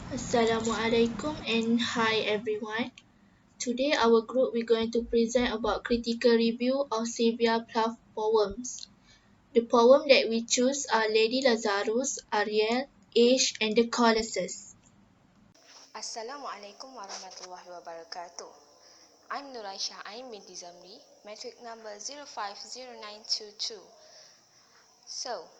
Assalamualaikum and hi everyone. Today our group we're going to present about critical review of Sylvia Plath poems. The poem that we choose are Lady Lazarus, Ariel, Age and the Colossus. Assalamualaikum warahmatullahi wabarakatuh. I'm Nuraisha Ain binti Zamri, metric number 050922. So,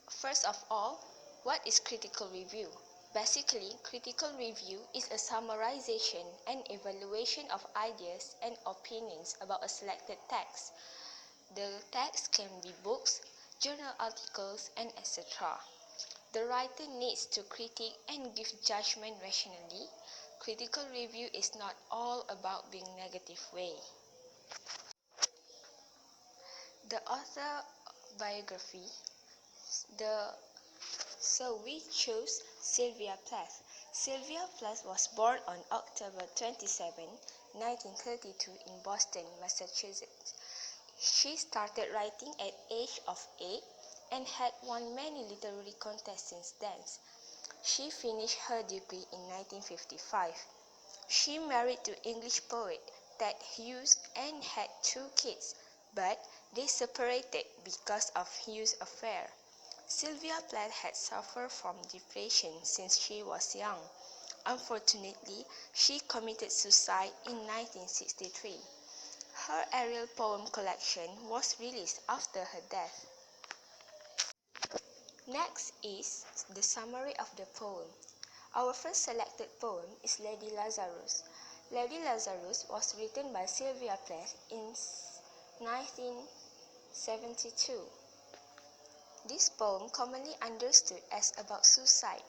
first of all, what is critical review? Basically, critical review is a summarization and evaluation of ideas and opinions about a selected text. The text can be books, journal articles, and etc. The writer needs to critique and give judgment rationally. Critical review is not all about being negative way. The author biography. So we chose Sylvia Plath. Sylvia Plath was born on October 27, 1932 in Boston, Massachusetts. She started writing at age of 8 and had won many literary contests since then. She finished her degree in 1955. She married to English poet Ted Hughes and had 2 kids, but they separated because of Hughes' affair. Sylvia Plath had suffered from depression since she was young. Unfortunately, she committed suicide in 1963. Her Ariel poem collection was released after her death. Next is the summary of the poem. Our first selected poem is Lady Lazarus. Lady Lazarus was written by Sylvia Plath in 1972. This poem, commonly understood as about suicide,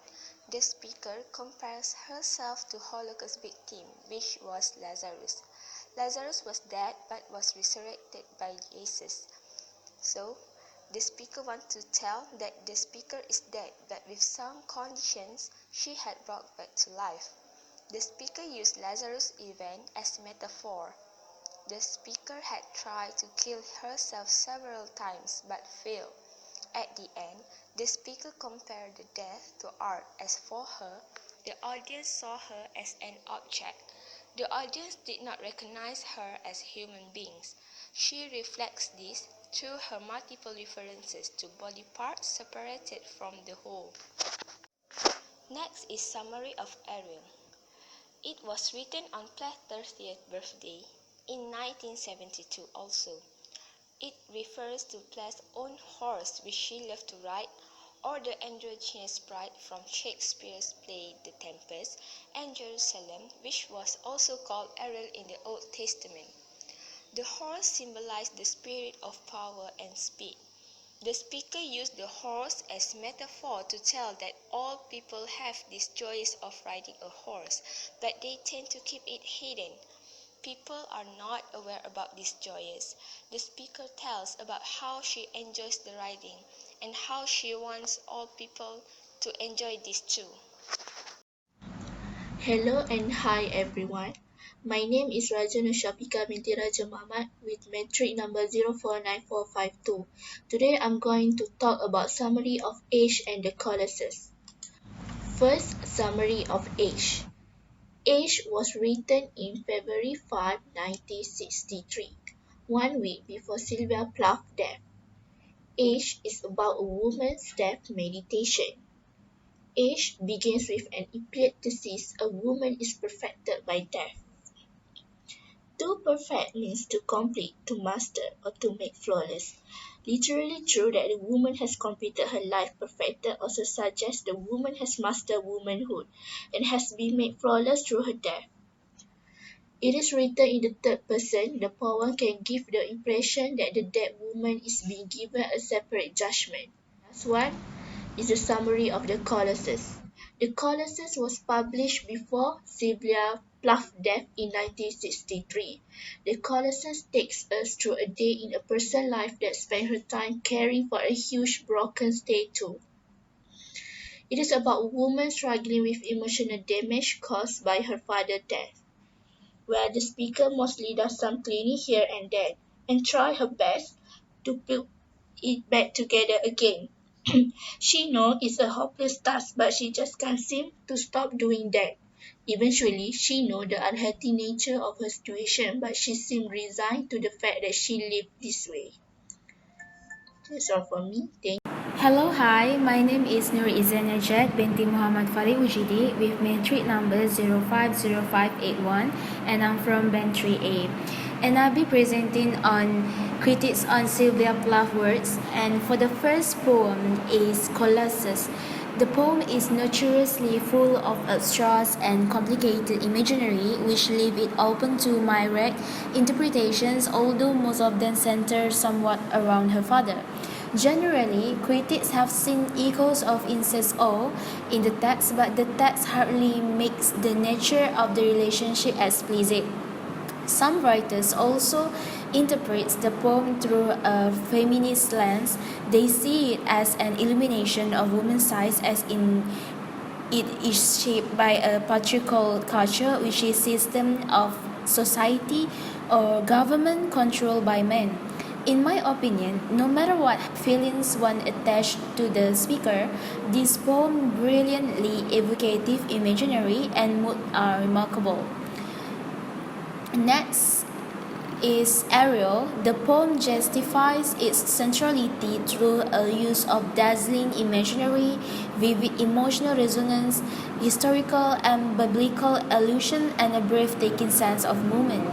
the speaker compares herself to Holocaust victim, which was Lazarus. Lazarus was dead but was resurrected by Jesus. So, the speaker wants to tell that the speaker is dead, but with some conditions, she had brought back to life. The speaker used Lazarus' event as metaphor. The speaker had tried to kill herself several times but failed. At the end, the speaker compared the death to art as for her, the audience saw her as an object. The audience did not recognize her as human beings. She reflects this through her multiple references to body parts separated from the whole. Next is summary of Ariel. It was written on Plath's 30th birthday in 1972 also. It refers to Plath's own horse which she loved to ride, or the androgynous bride from Shakespeare's play The Tempest, and Jerusalem, which was also called Ariel in the Old Testament. The horse symbolized the spirit of power and speed. The speaker used the horse as metaphor to tell that all people have this joy of riding a horse, but they tend to keep it hidden. People are not aware about these joys. The speaker tells about how she enjoys the riding and how she wants all people to enjoy this too. Hello and hi everyone. My name is Rajana Shafika binti Raja Muhammad with metric number 049452. Today I'm going to talk about summary of Age and the Colossus. First, summary of Age. Age was written in February 5, 1963, 1 week before Sylvia Plath's death. Age is about a woman's death meditation. Age begins with an implied thesis a woman is perfected by death. To perfect means to complete, to master, or to make flawless. Literally true that the woman has completed her life perfected also suggests the woman has mastered womanhood and has been made flawless through her death. It is written in the third person. The poem can give the impression that the dead woman is being given a separate judgment. Last one is a summary of the Colossus. The Colossus was published before Sylvia Plath's death in 1963. The Colossus takes us through a day in a person's life that spent her time caring for a huge broken statue. It is about a woman struggling with emotional damage caused by her father's death, where the speaker mostly does some cleaning here and there and try her best to put it back together again. She knows it's a hopeless task, but she just can't seem to stop doing that. Eventually, she knows the unhealthy nature of her situation, but she seems resigned to the fact that she lived this way. That's all for me. Thank you. Hello, hi. My name is Nur Izan Najat binti Muhammad Farid Ujidi with matric number 050581 and I'm from Band 3A. And I'll be presenting on critics on Sylvia Plath works. And for the first poem is Colossus. The poem is notoriously full of abstruse and complicated imaginary, which leave it open to myriad interpretations, although most of them center somewhat around her father. Generally, critics have seen echoes of incest or in the text, but the text hardly makes the nature of the relationship explicit. Some writers also interpret the poem through a feminist lens. They see it as an illumination of women's sides, as in it is shaped by a patriarchal culture, which is system of society or government controlled by men. In my opinion, no matter what feelings one attach to the speaker, this poem brilliantly evocative imaginary and mood are remarkable. Next is Ariel. The poem justifies its centrality through a use of dazzling imaginary, vivid emotional resonance, historical and biblical allusion, and a breathtaking sense of movement.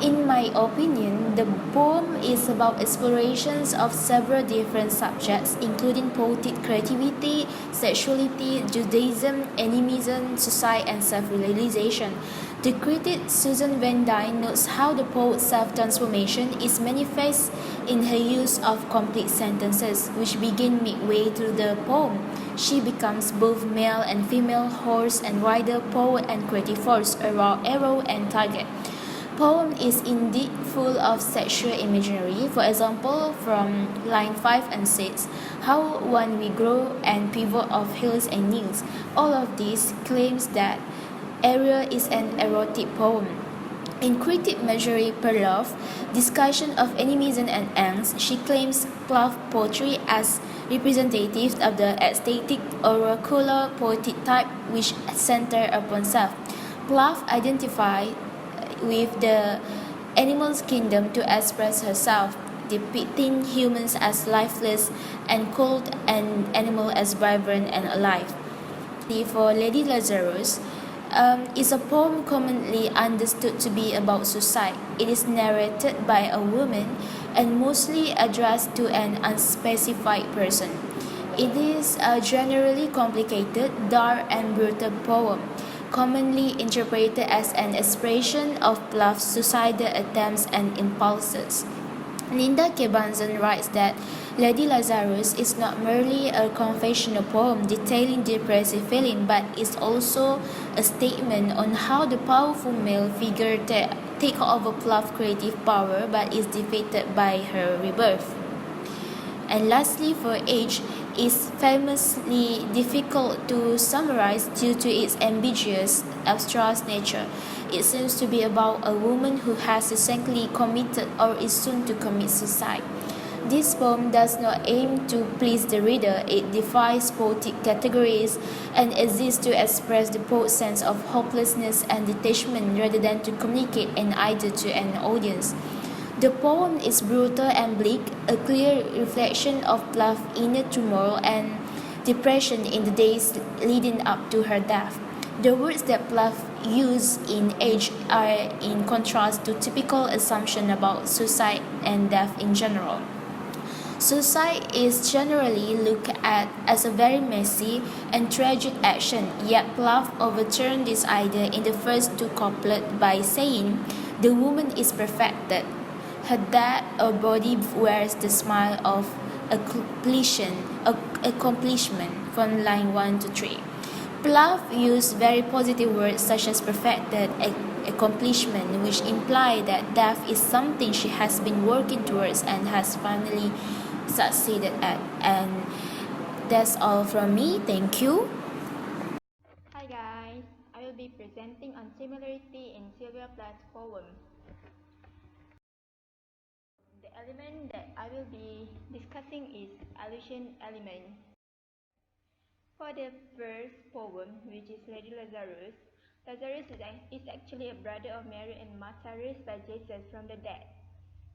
In my opinion, the poem is about explorations of several different subjects, including poetic creativity, sexuality, Judaism, animism, suicide, and self-realization. The critic Susan Van Dyne notes how the poet's self-transformation is manifest in her use of complete sentences, which begin midway through the poem. She becomes both male and female, horse and rider, poet and creative force, arrow and target. Poem is indeed full of sexual imagery. For example, from line 5 and 6, how one we grow and pivot of heels and knees. All of these claims that Ariel is an erotic poem. In Critic Marjorie Perloff, discussion of animism and angst, she claims Plath poetry as representative of the aesthetic oracular poetic type which center upon self. Plath identified with the animal's kingdom to express herself, depicting humans as lifeless and cold and animal as vibrant and alive. For Lady Lazarus, is a poem commonly understood to be about suicide. It is narrated by a woman and mostly addressed to an unspecified person. It is a generally complicated, dark, and brutal poem, commonly interpreted as an expression of Plath's suicidal attempts and impulses. Linda Kebanzan writes that Lady Lazarus is not merely a confessional poem detailing depressive feeling, but is also a statement on how the powerful male figure take over Plath's creative power but is defeated by her rebirth. And lastly, for age, is famously difficult to summarize due to its ambiguous, abstruse nature. It seems to be about a woman who has recently committed or is soon to commit suicide. This poem does not aim to please the reader. It defies poetic categories and exists to express the poet's sense of hopelessness and detachment rather than to communicate an idea to an audience. The poem is brutal and bleak, a clear reflection of Plath's inner turmoil and depression in the days leading up to her death. The words that Plath used in Age are in contrast to typical assumptions about suicide and death in general. Suicide is generally looked at as a very messy and tragic action, yet Plath overturned this idea in the first two couplets by saying, "The woman is perfected. Her dead or body wears the smile of accomplishment from line 1 to 3. Plath used very positive words such as perfected, accomplishment, which imply that death is something she has been working towards and has finally succeeded at. And that's all from me. Thank you. Hi guys, I will be presenting on similarity in Sylvia Plath's poem. The element that I will be discussing is allusion element. For the first poem, which is Lady Lazarus, Lazarus is actually a brother of Mary and Martha raised by Jesus from the dead.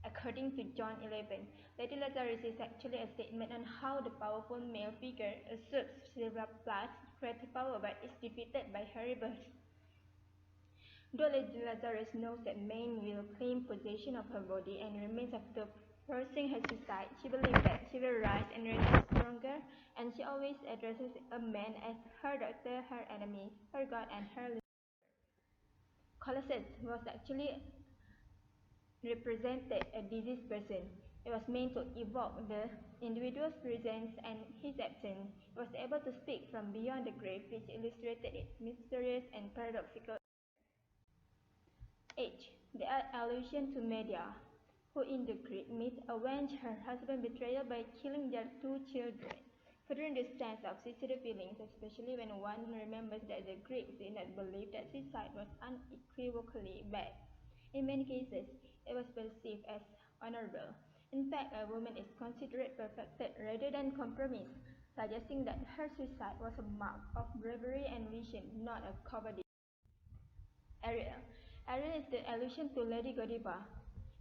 According to John 11, Lady Lazarus is actually a statement on how the powerful male figure usurps Sylvia Plath's creative power but is defeated by her rebirth. Though Lady Lazarus knows that man will claim possession of her body and remains after forcing her suicide, she believes that she will rise and return stronger, and she always addresses a man as her doctor, her enemy, her god, and her Lucifer. Colossus was actually represented a diseased person. It was meant to evoke the individual's presence and his absence. It was able to speak from beyond the grave, which illustrated its mysterious and paradoxical. H. The allusion to Medea, who in the Greek myth avenged her husband's betrayal by killing their two children. Furthering the sense of suicidal feelings, especially when one remembers that the Greeks did not believe that suicide was unequivocally bad. In many cases, it was perceived as honorable. In fact, a woman is considered perfected rather than compromised, suggesting that her suicide was a mark of bravery and vision, not a cowardice. Ariel. Ariel is the allusion to Lady Godiva.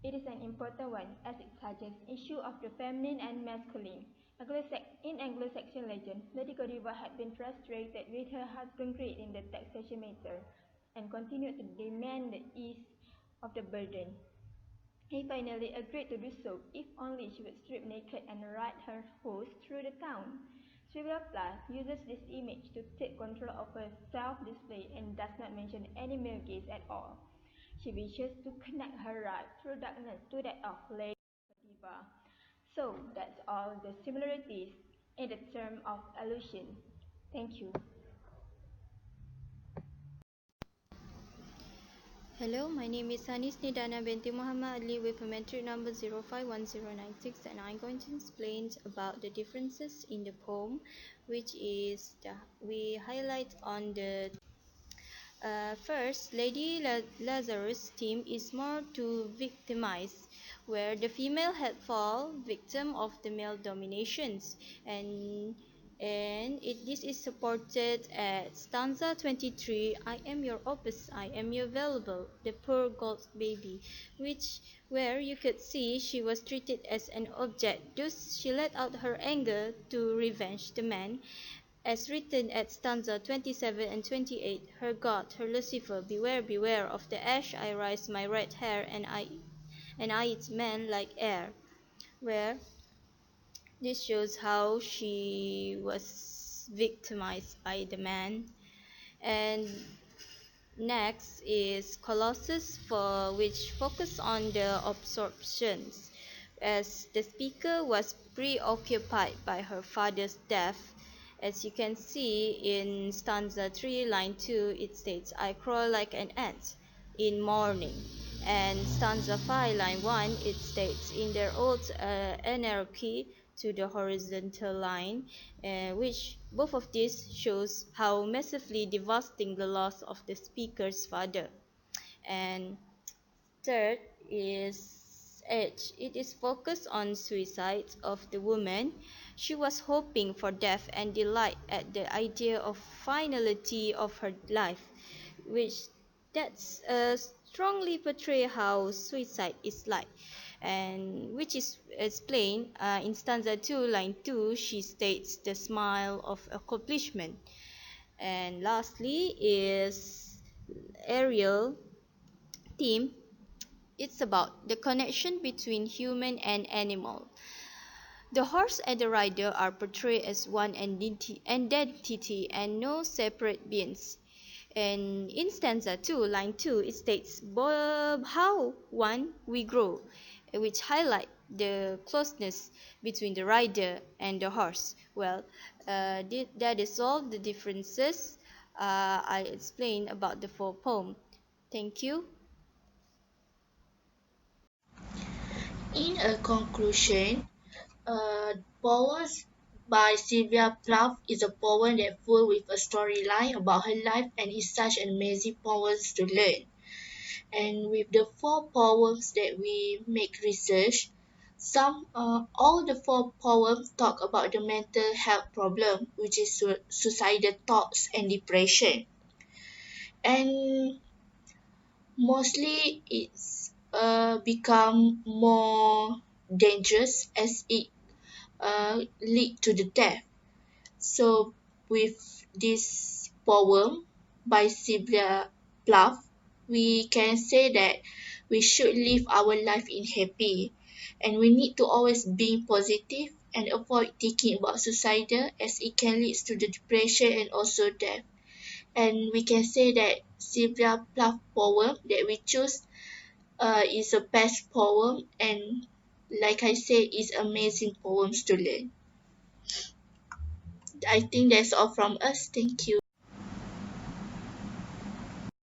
It is an important one, as it suggests issue of the feminine and masculine. In Anglo-Saxon legend, Lady Godiva had been frustrated with her husband's greed in the taxation matter, and continued to demand the ease of the burden. He finally agreed to do so, if only she would strip naked and ride her horse through the town. Sylvia Plath uses this image to take control of her self-display and does not mention any male gaze at all. She wishes to connect her ride through darkness to that of Lady Godiva. So that's all the similarities in the term of allusion. Thank you. Hello, my name is Hanis Nidana binti Muhammad Ali with a metric number 051096, and I'm going to explain about the differences in the poem, which is we highlight on the first, Lazarus' theme is more to victimize, where the female had fallen victim of the male dominations, and this is supported at stanza 23. I am your opus, I am your valuable, the poor gold baby, which where you could see she was treated as an object. Thus, she let out her anger to revenge the man as written at stanza 27 and 28, her God, her Lucifer, beware, beware of the ash I rise my red hair, and I eat men like air. Where this shows how she was victimized by the man. And next is Colossus, for which focus on the absorptions, as the speaker was preoccupied by her father's death. As you can see in stanza 3, line 2, it states, I crawl like an ant in mourning. And stanza 5, line 1, it states, in their old anarchy to the horizontal line, which both of these shows how massively devastating the loss of the speaker's father. And third is H. It is focused on suicide of the woman. She was hoping for death and delight at the idea of finality of her life, which that's strongly portray how suicide is like, and which is explained in stanza 2, line 2. She states the smile of accomplishment. And lastly is Ariel theme. It's about the connection between human and animal. The horse and the rider are portrayed as one identity and no separate beings. And in stanza 2, line 2, it states, how one we grow, which highlight the closeness between the rider and the horse. Well, that is all the differences I explained about the four poem. Thank you. In a conclusion, Powers by Sylvia Plath is a poem that full with a storyline about her life and is such an amazing poem to learn. And with the four poems that we make research, All the four poems talk about the mental health problem, which is suicidal thoughts and depression. And mostly it's become more dangerous as it lead to the death. So with this poem by Sylvia Plath, we can say that we should live our life in happy, and we need to always be positive and avoid thinking about suicidal as it can lead to the depression and also death. And we can say that Sylvia Plath poem that we choose is a best poem, and like I say, is amazing poems to learn. I think that's all from us. Thank you.